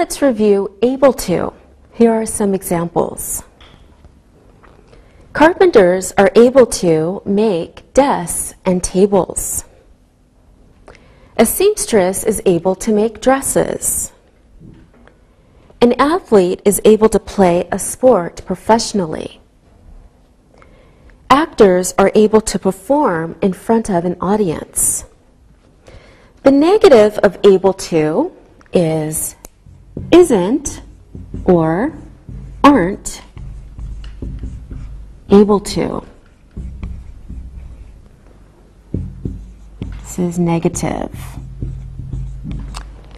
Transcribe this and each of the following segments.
let's review able to. Here are some examples. Carpenters are able to make desks and tables. A seamstress is able to make dresses. An athlete is able to play a sport professionally. Actors are able to perform in front of an audience. The negative of able to is isn't or aren't able to. This is negative.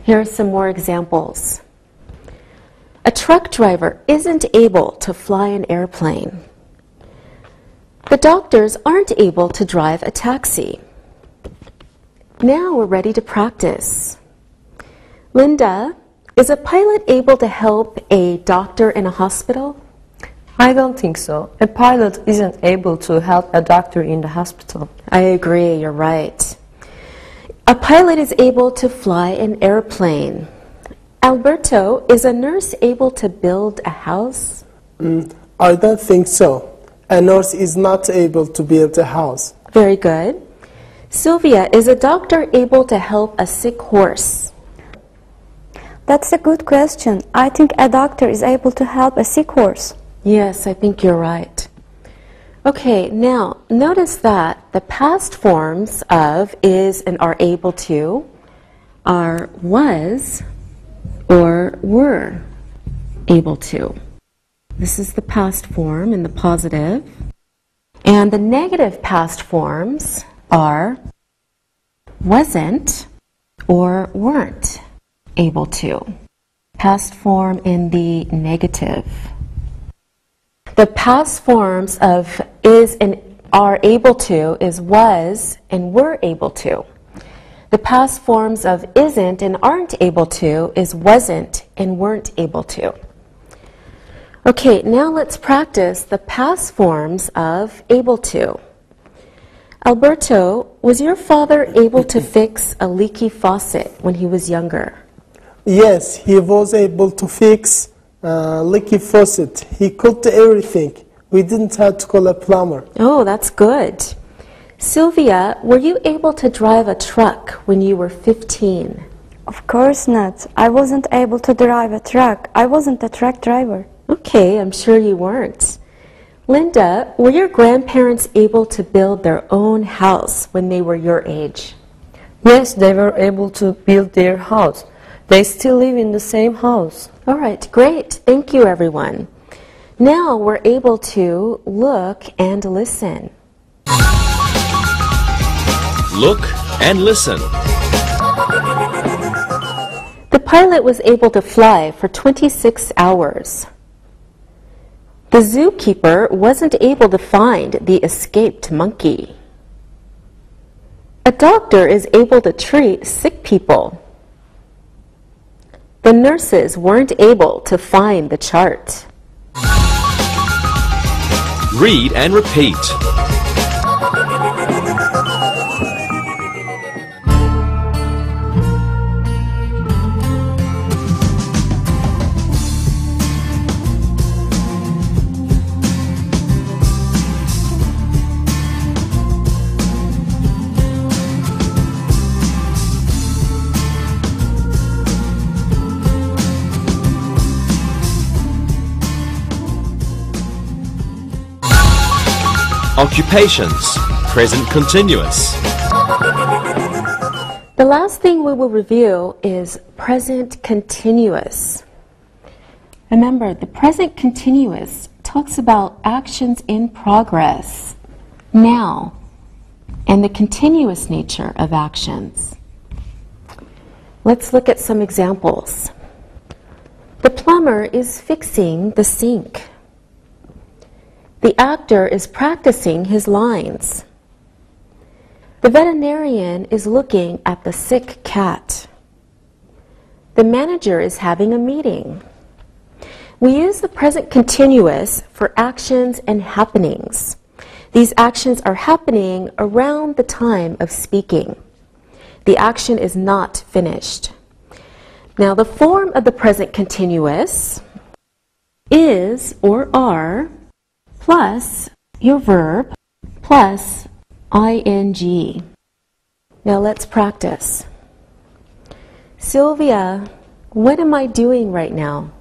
Here are some more examples. A truck driver isn't able to fly an airplane. The doctors aren't able to drive a taxi. Now we're ready to practice. Linda, is a pilot able to help a doctor in a hospital? I don't think so. A pilot isn't able to help a doctor in the hospital. I agree, you're right. A pilot is able to fly an airplane. Alberto, is a nurse able to build a house? I don't think so. A nurse is not able to build a house. Very good. Sylvia, is a doctor able to help a sick horse? That's a good question. I think a doctor is able to help a sick horse. Yes, I think you're right. Okay, now notice that the past forms of is and are able to are was or were able to. This is the past form in the positive. And the negative past forms are wasn't or weren't able to. Past form in the negative. The past forms of is and are able to is was and were able to. The past forms of isn't and aren't able to is wasn't and weren't able to. Okay, now let's practice the past forms of able to. Alberto, was your father able to fix a leaky faucet when he was younger? Yes, he was able to fix leaky faucet. He could do everything. We didn't have to call a plumber. Oh, that's good. Sylvia, were you able to drive a truck when you were 15? Of course not. I wasn't able to drive a truck. I wasn't a truck driver. Okay, I'm sure you weren't. Linda, were your grandparents able to build their own house when they were your age? Yes, they were able to build their house. They still live in the same house. All right, great. Thank you, everyone. Now we're able to look and listen. Look and listen. The pilot was able to fly for 26 hours. The zookeeper wasn't able to find the escaped monkey. A doctor is able to treat sick people. The nurses weren't able to find the chart. Read and repeat. Occupations, present continuous. The last thing we will review is present continuous. Remember, the present continuous talks about actions in progress, now, and the continuous nature of actions. Let's look at some examples. The plumber is fixing the sink. The actor is practicing his lines. The veterinarian is looking at the sick cat. The manager is having a meeting. We use the present continuous for actions and happenings. These actions are happening around the time of speaking. The action is not finished. Now, the form of the present continuous is or are plus your verb plus ing. Now, let's practice. Sylvia, what am I doing right now?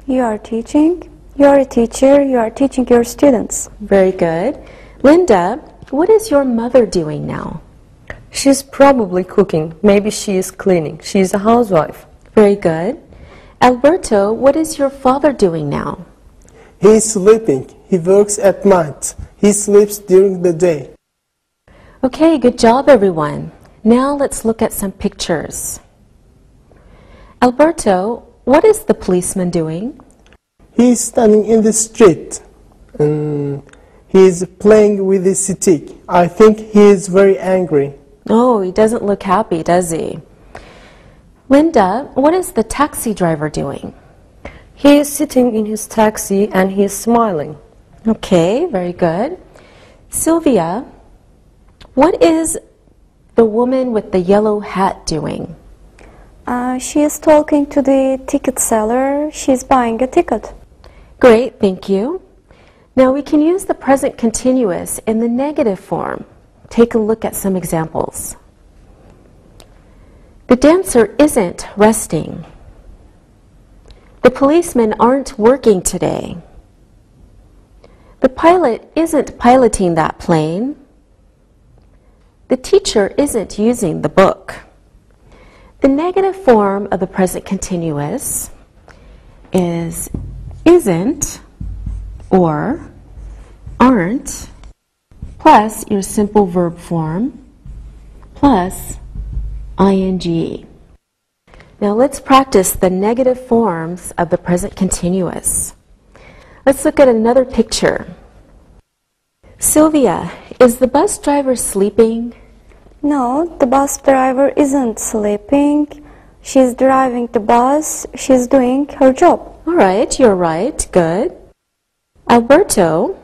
You are teaching. You are a teacher. You are teaching your students. Very good. Linda, what is your mother doing now? She's probably cooking. Maybe she is cleaning. She is a housewife. Very good. Alberto, what is your father doing now? He is sleeping. He works at night. He sleeps during the day. Okay, good job, everyone. Now let's look at some pictures. Alberto, what is the policeman doing? He is standing in the street. He is playing with his stick. I think he is very angry. Oh, he doesn't look happy, does he? Linda, what is the taxi driver doing? He is sitting in his taxi and he is smiling. Okay, very good. Sylvia, what is the woman with the yellow hat doing? She is talking to the ticket seller. She is buying a ticket. Great, thank you. Now we can use the present continuous in the negative form. Take a look at some examples. The dancer isn't resting. The policemen aren't working today. The pilot isn't piloting that plane. The teacher isn't using the book. The negative form of the present continuous is isn't or aren't plus your simple verb form plus ing. Now let's practice the negative forms of the present continuous. Let's look at another picture. Sylvia, is the bus driver sleeping? No, the bus driver isn't sleeping. She's driving the bus. She's doing her job. All right, you're right. Good. Alberto,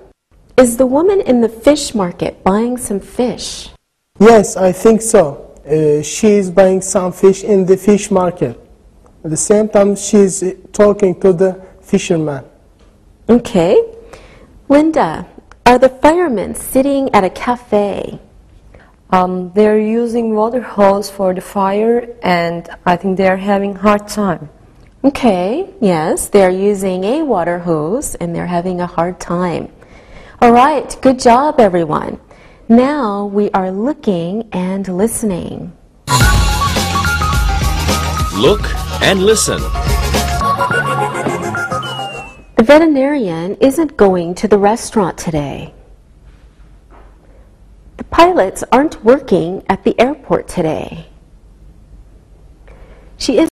is the woman in the fish market buying some fish? Yes, I think so. She is buying some fish in the fish market. At the same time, she is talking to the fisherman. Okay. Linda, are the firemen sitting at a cafe? They're using water hose for the fire and I think they're having a hard time. Okay, yes, they're using a water hose and they're having a hard time. All right, good job, everyone. Now we are looking and listening. Look and listen. The veterinarian isn't going to the restaurant today. The pilots aren't working at the airport today. She is